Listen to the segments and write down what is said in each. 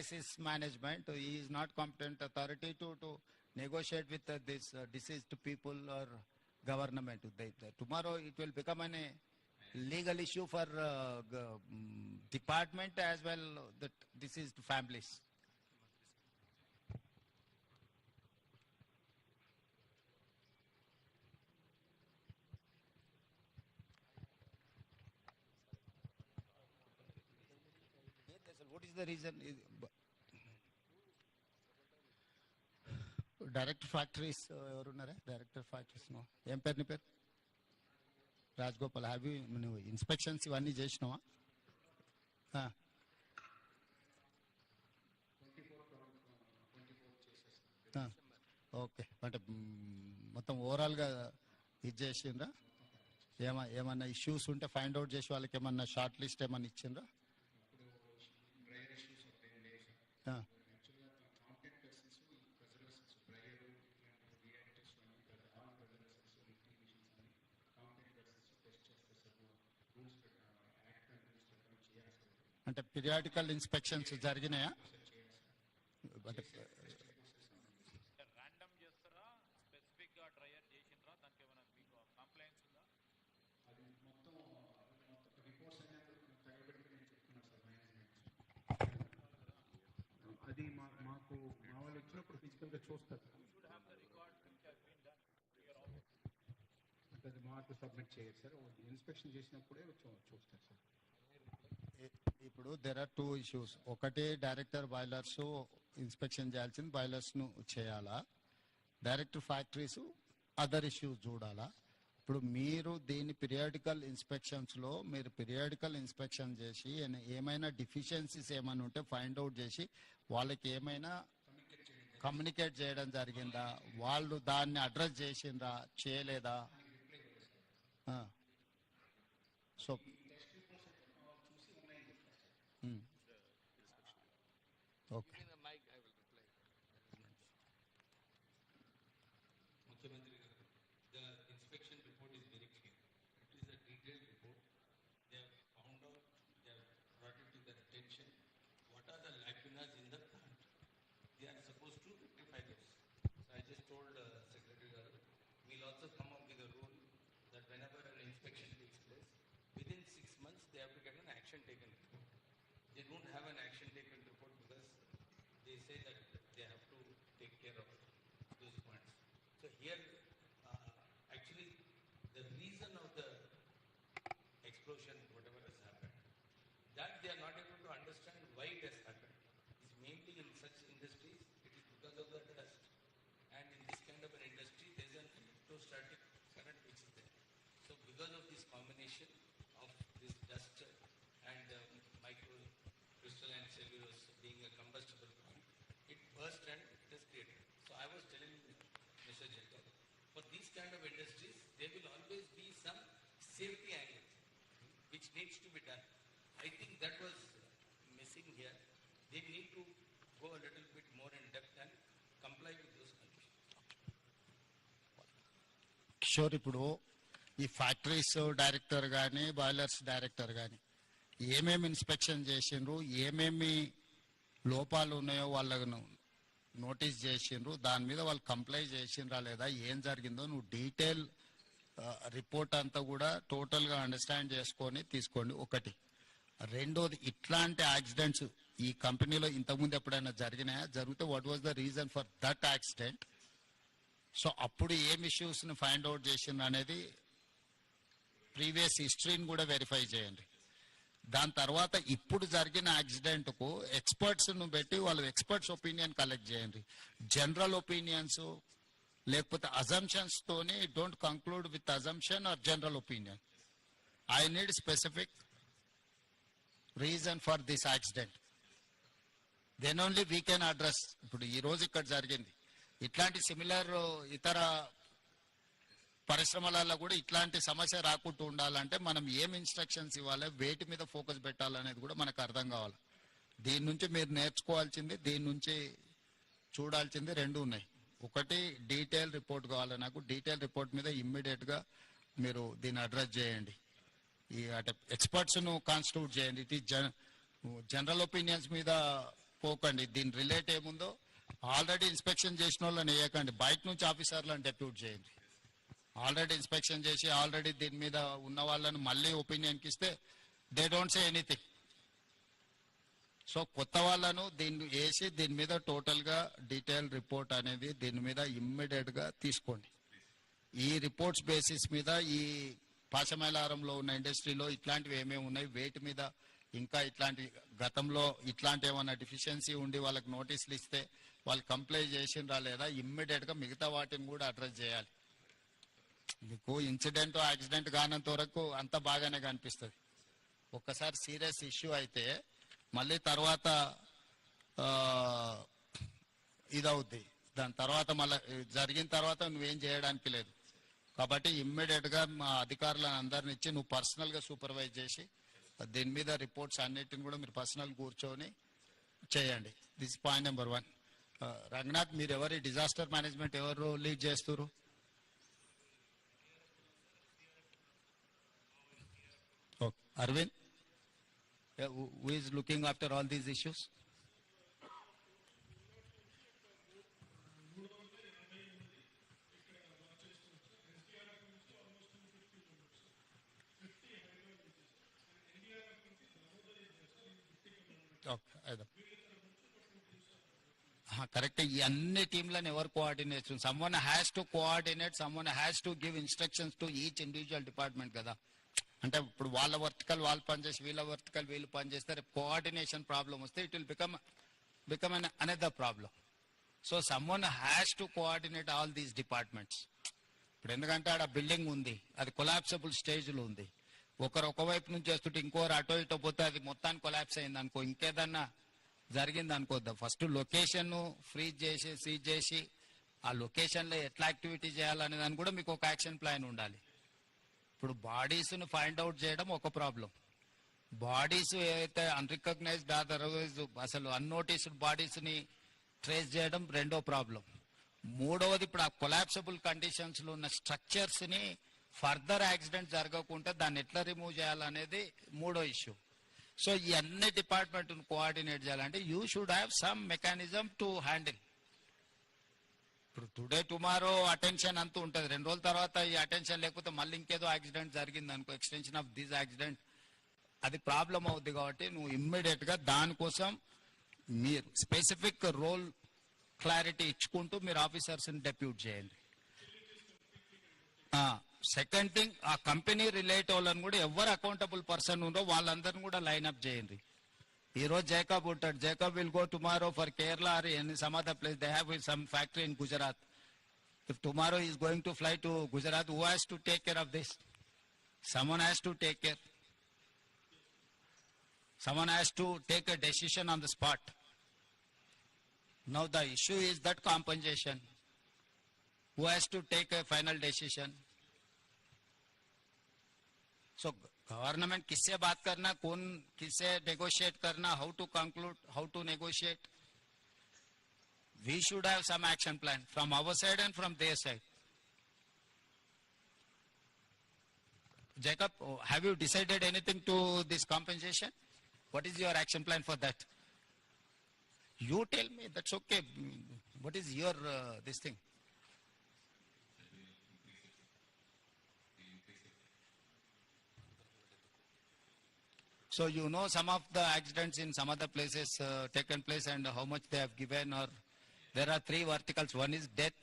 crisis management. He is not competent authority to negotiate with this deceased people or government. Tomorrow it will become a legal issue for department as well, that deceased families. What is the reason? Director factories, director factories, no. ఏం పేరు నీ పేరు? Rajagopal. Have you నువ్వు inspections ఇవన్నీ చేసినావా? Okay, అంటే మొత్తం ఓవరాల్గా ఇది చేసిండ్రా? ఏమన్నా ఇష్యూస్ ఉంటే ఫైండ్ అవుట్ చేసి వాళ్ళకి ఏమన్నా షార్ట్ లిస్ట్ ఏమన్నా ఇచ్చిండ్రా? అంటే పీరియాడికల్ ఇన్స్పెక్షన్స్ జరిగినాయా? అంటే ర్యాండమ్ చేస్తారా, స్పెసిఫిక్ గా డ్రైయర్ చేసిండ్రా? దానికి ఏమైనా మీకు కంప్లైంట్స్ ఉందా? అది మొత్తం రిపోర్ట్స్ అనేది తగలబెట్టుకుని చెప్తున్నారు సార్. అది మాకు మా వాళ్ళు వచ్చినప్పుడు ఫిజికల్ గా చూస్తారు. అది మాకు సబ్మిట్ చేయరు సార్, ఇన్స్పెక్షన్ చేసినప్పుడే చూస్తారు సార్. ఇప్పుడు దెర్ ఆర్ టూ ఇష్యూస్. ఒకటి, డైరెక్టర్ బాయిలర్స్ ఇన్స్పెక్షన్ చేయాల్సింది బాయిలర్స్ ను చేయాలా, డైరెక్టర్ ఫ్యాక్టరీస్ అదర్ ఇష్యూస్ చూడాలా? ఇప్పుడు మీరు దీన్ని పీరియాడికల్ ఇన్స్పెక్షన్స్ లో మీరు పీరియాడికల్ ఇన్స్పెక్షన్ చేసి ఏమైనా డిఫిషియన్సీస్ ఏమైనా ఉంటే ఫైండ్ అవుట్ చేసి వాళ్ళకి ఏమైనా కమ్యూనికేట్ చేయడం జరిగిందా? వాళ్ళు దాన్ని అడ్రస్ చేసిండ్రా, చేయలేదా? So okay. Mukhyamantri garu, the inspection report is very clear. It is a detailed report. They have found out, they have brought it to their attention. What are the lacunas in the plant? They are supposed to rectify those. So I just told Secretary garu, we'll also come up with a rule that whenever an inspection takes place, within 6 months they have to get an action taken report. They don't have an action taken report because they say that they have to take care of those points. So here, actually, the reason of the explosion, whatever has happened, that they are not able to understand why it has happened. It's mainly in such industries, it is because of the dust. And in this kind of an industry, there is an electrostatic current which is there. So because of this combination of this dust and microcrystalline cellulose being a combustible plant, it burst and it has created. So I was telling Mr. Jacob, for these kind of industries, there will always be some safety angle which needs to be done. I think that was missing here. They need to go a little bit more in depth and comply with those conditions. Kishore, ఇప్పుడు ఈ factories director కానీ boilers director కానీ ఏమేమి inspection చేసిండ్రు, ఏమేమి లోపాలు ఉన్నాయో వాళ్ళను నోటీస్ చేసిండ్రు, దాని మీద వాళ్ళు కంప్లై చేసిండ్రా లేదా, ఏం జరిగిందో నువ్వు డీటెయిల్ రిపోర్ట్ అంతా కూడా టోటల్గా అండర్స్టాండ్ చేసుకొని తీసుకోండి. ఒకటి. రెండోది, ఇట్లాంటి యాక్సిడెంట్స్ ఈ కంపెనీలో ఇంతకుముందు ఎప్పుడైనా జరిగినాయా? జరిగితే what was the reason for that accident? So అప్పుడు ఏం ఇష్యూస్ని ఫైండ్ అవుట్ చేసిండ్రు అనేది ప్రీవియస్ హిస్టరీని కూడా వెరిఫై చేయండి. దాని తర్వాత ఇప్పుడు జరిగిన యాక్సిడెంట్కు ఎక్స్పర్ట్స్ను పెట్టి వాళ్ళ ఎక్స్పర్ట్స్ ఒపీనియన్ కలెక్ట్ చేయండి. జనరల్ ఒపీనియన్స్ లేకపోతే అజంప్షన్స్ తోని don't conclude with assumption or general opinion. I need specific reason for this accident, then only we can address. ఇప్పుడు ఈ రోజు ఇక్కడ జరిగింది, ఇట్లాంటి సిమిలర్ ఇతర పరిశ్రమలలో కూడా ఇట్లాంటి సమస్య రాకుండా ఉండాలంటే మనం ఏం ఇన్స్ట్రక్షన్స్ ఇవ్వాలి, వేటి మీద ఫోకస్ పెట్టాలనేది కూడా మనకు అర్థం కావాలి. దీని నుంచి మీరు నేర్చుకోవాల్సింది, దీని నుంచి చూడాల్సింది రెండు ఉన్నాయి. ఒకటి, డీటెయిల్ రిపోర్ట్ కావాలి నాకు. డీటెయిల్ రిపోర్ట్ మీద ఇమ్మీడియట్గా మీరు దీన్ని అడ్రస్ చేయండి. ఈ అంటే ఎక్స్పర్ట్స్ను కాన్స్టిట్యూట్ చేయండి. ఇట్ ఈస్ జనరల్ ఒపీనియన్స్ మీద పోకండి. దీని రిలేట్ ఏముందో ఆల్రెడీ ఇన్స్పెక్షన్ చేసిన వాళ్ళని వేయకండి, బయట నుంచి ఆఫీసర్లను డెప్యూట్ చేయండి. ఆల్రెడీ ఇన్స్పెక్షన్ చేసి ఆల్రెడీ దీని మీద ఉన్న వాళ్ళని మళ్ళీ ఒపీనియన్కి ఇస్తే they don't say anything. So కొత్త వాళ్ళను దీన్ని వేసి దీని మీద టోటల్గా డీటెయిల్ రిపోర్ట్ అనేది దీని మీద ఇమ్మీడియట్గా తీసుకోండి. ఈ రిపోర్ట్స్ బేసిస్ మీద ఈ పాశమైలారంలో ఉన్న ఇండస్ట్రీలో ఇట్లాంటివి ఏమేమి ఉన్నాయి, వేటి మీద ఇంకా ఇట్లాంటి గతంలో ఇట్లాంటి ఏమైనా డెఫిషియన్సీ ఉండి వాళ్ళకి నోటీసులు ఇస్తే వాళ్ళు కంప్లైంట్ చేసిండ్రా లేదా ఇమ్మీడియట్గా మిగతా వాటిని కూడా అడ్రస్ చేయాలి. మీకు ఇన్సిడెంట్ యాక్సిడెంట్ కానంత వరకు అంత బాగానే కనిపిస్తుంది. ఒక్కసారి సీరియస్ ఇష్యూ అయితే మళ్ళీ తర్వాత ఇదవుద్ది. దాని తర్వాత మళ్ళీ జరిగిన తర్వాత నువ్వేం చేయడానికి లేదు. కాబట్టి ఇమ్మీడియట్గా మా అధికారులను అందరిని ఇచ్చి నువ్వు పర్సనల్గా సూపర్వైజ్ చేసి దీని మీద రిపోర్ట్స్ అన్నిటిని కూడా మీరు పర్సనల్ కూర్చొని చేయండి. This point number 1. రంగనాథ్, మీరు ఎవరి డిజాస్టర్ మేనేజ్మెంట్ ఎవరు లీడ్ చేస్తారు? Arvind, who is looking after all these issues? Correct. ఈ అన్ని టీంలను ఎవరు coordination? Someone has to coordinate, someone has to give instructions to each individual department కదా. అంటే ఇప్పుడు వాళ్ళ వర్టికల్ వాళ్ళు పనిచేసి వీళ్ళ వర్టికల్ వీళ్ళు పనిచేస్తే రేపు కోఆర్డినేషన్ ప్రాబ్లం వస్తే it will become an another problem. So someone has to coordinate all these departments. ఇప్పుడు ఎందుకంటే ఆడ బిల్డింగ్ ఉంది, అది కొలాప్సబుల్ స్టేజ్లో ఉంది. ఒకరు ఒకవైపు నుంచి వస్తుంటే ఇంకోరు అటో ఇటో పోతే అది మొత్తానికి కొలాప్స్ అయింది అనుకో, ఇంకేదన్నా జరిగింది అనుకోద్దాం. ఫస్ట్ లొకేషన్ ఫ్రీజ్ చేసి సీజ్ చేసి ఆ లొకేషన్లో ఎట్లా యాక్టివిటీ చేయాలనే దాన్ని కూడా మీకు ఒక యాక్షన్ ప్లాన్ ఉండాలి. ఇప్పుడు బాడీస్ను ఫైండ్ అవుట్ చేయడం ఒక ప్రాబ్లం, బాడీస్ ఏదైతే అన్రికగ్నైజ్డ్ అదర్వైజ్ అసలు అన్నోటీస్డ్ బాడీస్ని ట్రేస్ చేయడం రెండో ప్రాబ్లం. మూడవది ఇప్పుడు ఆ కొలాప్సబుల్ కండిషన్స్లో ఉన్న స్ట్రక్చర్స్ని ఫర్దర్ యాక్సిడెంట్ జరగకుండా దాన్ని ఎట్లా రిమూవ్ చేయాలనేది మూడో ఇష్యూ. సో ఈ అన్ని డిపార్ట్మెంట్ను కోఆర్డినేట్ చేయాలంటే you should have some mechanism to handle. ఇప్పుడు టుడే టుమారో అటెన్షన్ అంతూ ఉంటుంది, 2 రోజుల తర్వాత ఈ అటెన్షన్ లేకపోతే మళ్ళీ ఇంకేదో యాక్సిడెంట్ జరిగింది అనుకో, ఎక్స్టెన్షన్ ఆఫ్ దిస్ యాక్సిడెంట్, అది ప్రాబ్లం అవుద్ది. కాబట్టి నువ్వు ఇమ్మీడియట్గా దానికోసం మీరు స్పెసిఫిక్ రోల్ క్లారిటీ ఇచ్చుకుంటూ మీరు ఆఫీసర్స్ని డెప్యూట్ చేయండి. సెకండ్ థింగ్, ఆ కంపెనీ రిలేట్ వాళ్ళని కూడా ఎవరు అకౌంటబుల్ పర్సన్ ఉందో వాళ్ళందరినీ కూడా లైన్ అప్ చేయండి. ఈ రోజు జేకబ్ ఉంటాడు, Jacob will go tomorrow for Kerala or any some other place. They have some factory in Gujarat. If tomorrow is going to fly to Gujarat, who has to take care of this? Someone has to take care. Someone has to take a decision on the spot. Now the issue is that compensation. Who has to take a final decision? So government किससे बात करना, कौन किससे negotiate करना, how to conclude, how to negotiate. We should have some action plan from our side and from their side. Jacob, have you decided anything to this compensation? What is your action plan for that? You tell me, that's okay. What is your this thing? So you know some of the accidents in some other places taken place and how much they have given, or there are 3 verticals. One is death,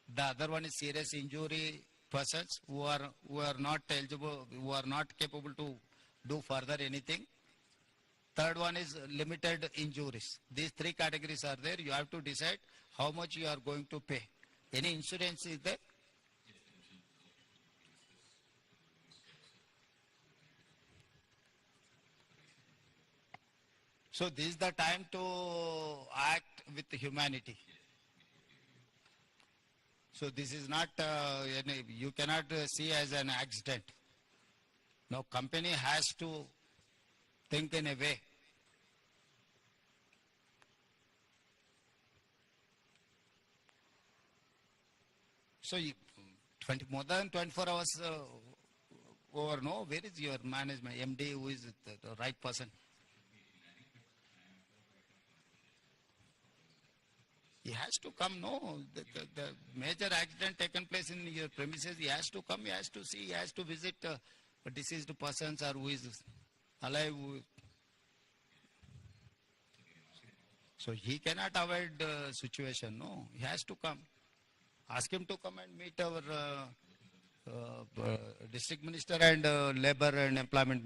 the other one is serious injury persons who are not eligible, who are not capable to do further anything. Third one is limited injuries. These 3 categories are there. You have to decide how much you are going to pay. Any insurance is there? So this is the time to act with humanity. So this is not, you cannot see as an accident. Now company has to think in a way. So more than 24 hours over, no, where is your management, MD, who is the right person? He has to come, no? The major accident taken place in your premises, he has to come, he has to see, he has to visit deceased persons or who is alive. So he cannot avoid the situation, no? He has to come. Ask him to come and meet our district minister and labor and employment minister.